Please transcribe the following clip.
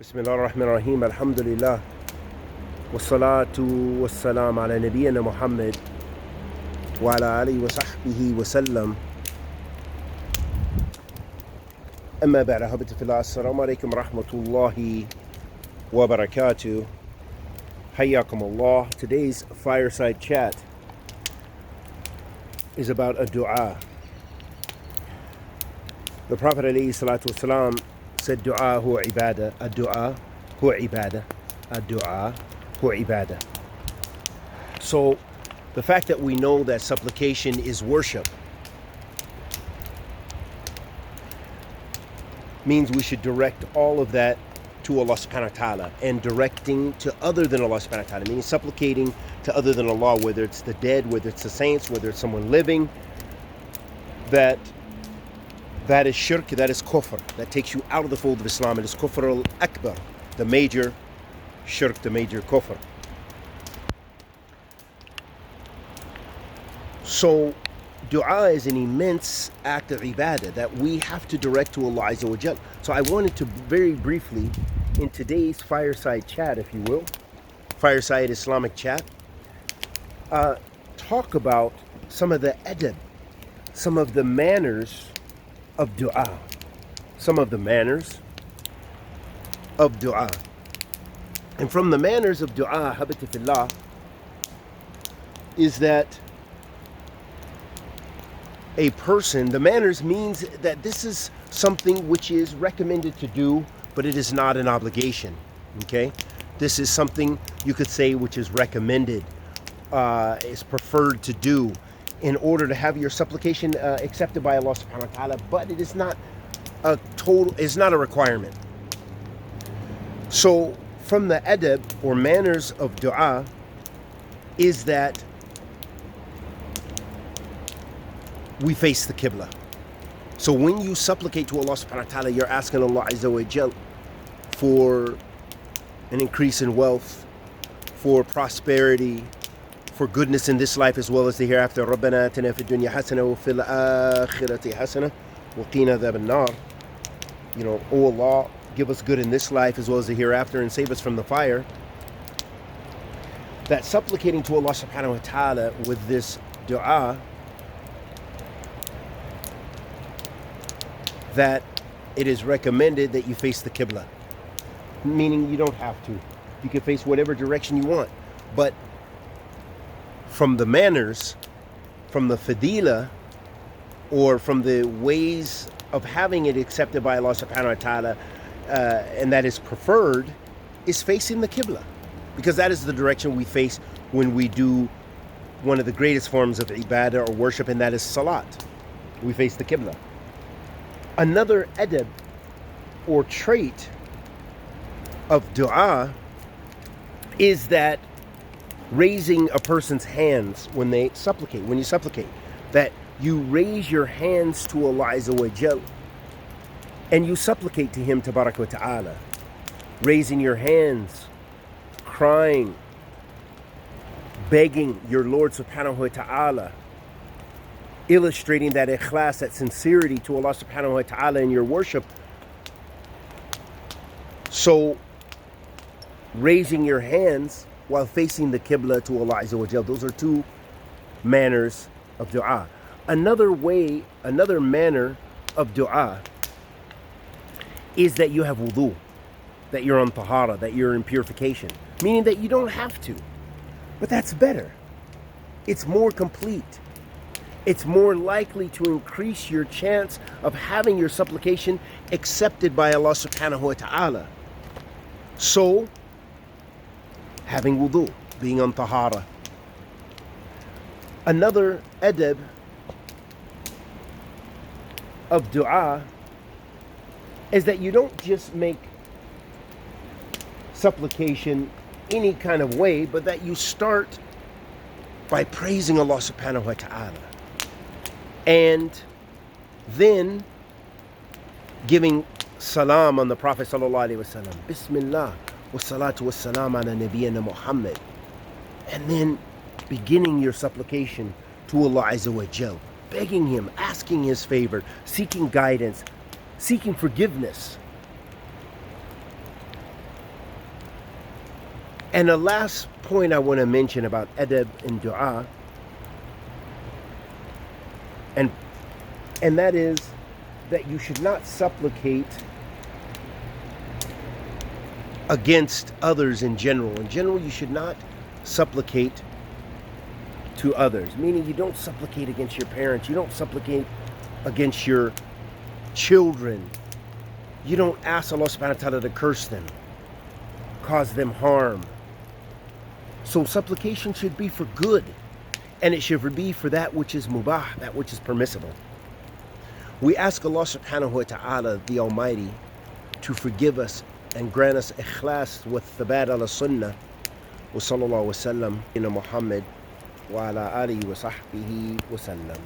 بسم الله الرحمن الرحيم الحمد لله والصلاة والسلام على نبينا محمد وعلى آله وصحبه وسلم أما بعد أحبتي في الله السلام عليكم ورحمة الله وبركاته حياكم Allah. Today's Fireside chat is about a dua. The Prophet عليه الصلاة والسلام said dua huwa ibadah, ad-dua huwa ibadah, ad-dua huwa ibadah. So the fact that we know that supplication is worship means we should direct all of that to Allah subhanahu wa ta'ala, and directing to other than Allah subhanahu wa ta'ala, meaning supplicating to other than Allah, whether it's the dead, whether it's the saints, whether it's someone living, that is shirk, that is kufr, that takes you out of the fold of Islam. It is kufr al-akbar, the major shirk, the major kufr. So dua is an immense act of ibadah that we have to direct to Allah Azza wa Jal. So I wanted to very briefly, in today's Fireside chat, if you will, Fireside Islamic chat, talk about some of the adab, some of the manners of dua. Some of the manners of dua. And from the manners of dua, habati fillah, is that a person, the manners means that this is something which is recommended to do, but it is not an obligation. Okay? This is something you could say which is recommended, is preferred to do in order to have your supplication accepted by Allah subhanahu wa ta'ala, but it is not a requirement. So from the adab or manners of dua is that we face the Qibla. So when you supplicate to Allah subhanahu wa ta'ala, you're asking Allah Azza wa Jal for an increase in wealth, for prosperity, for goodness in this life as well as the hereafter. رَبَّنَا آتِنَا فِي الدُّنْيَا حَسَنَةً وَفِي الْآخِرَةِ حَسَنَةً وَقِنَا عَذَابَ النَّارِ. You know, O Allah, give us good in this life as well as the hereafter and save us from the fire. That supplicating to Allah subhanahu wa ta'ala with this dua, that it is recommended that you face the Qibla. Meaning you don't have to. You can face whatever direction you want. But from the manners, from the fadila, or from the ways of having it accepted by Allah subhanahu wa ta'ala, and that is preferred, is facing the Qibla. Because that is the direction we face when we do one of the greatest forms of ibadah or worship, and that is salat. We face the Qibla. Another adab or trait of dua is that raising a person's hands when they supplicate, when you supplicate, that you raise your hands to Allah Azza wa Jal and you supplicate to Him Tabarak wa Ta'ala, raising your hands, crying, begging your Lord Subhanahu wa Ta'ala, illustrating that ikhlas, that sincerity to Allah Subhanahu wa Ta'ala in your worship. So raising your hands while facing the Qibla to Allah Azza wa Jal. Those are two manners of dua. Another way, another manner of dua is that you have wudu, that you're on tahara, that you're in purification. Meaning that you don't have to. But that's better. It's more complete. It's more likely to increase your chance of having your supplication accepted by Allah subhanahu wa ta'ala. So, having wudu, being on tahara. Another adab of dua is that you don't just make supplication any kind of way, but that you start by praising Allah subhanahu wa ta'ala. And then giving salam on the Prophet sallallahu alaihi wasallam. Bismillah. Wassalatu wassalam ala nabiyyina Muhammad. And then beginning your supplication to Allah Azza wa Jal, begging Him, asking His favor, seeking guidance, seeking forgiveness. And the last point I want to mention about adab and dua, and that is that you should not supplicate against others in general. In general, you should not supplicate to others, meaning you don't supplicate against your parents, you don't supplicate against your children, you don't ask Allah subhanahu wa ta'ala to curse them, cause them harm. So supplication should be for good, and it should be for that which is mubah, that which is permissible. We ask Allah subhanahu wa ta'ala, the Almighty, to forgive us and grant us ikhlas with thabat ala sunnah. Wa sallallahu wa sallam ila Muhammad wa ala alihi wa sahbihi wa sallam.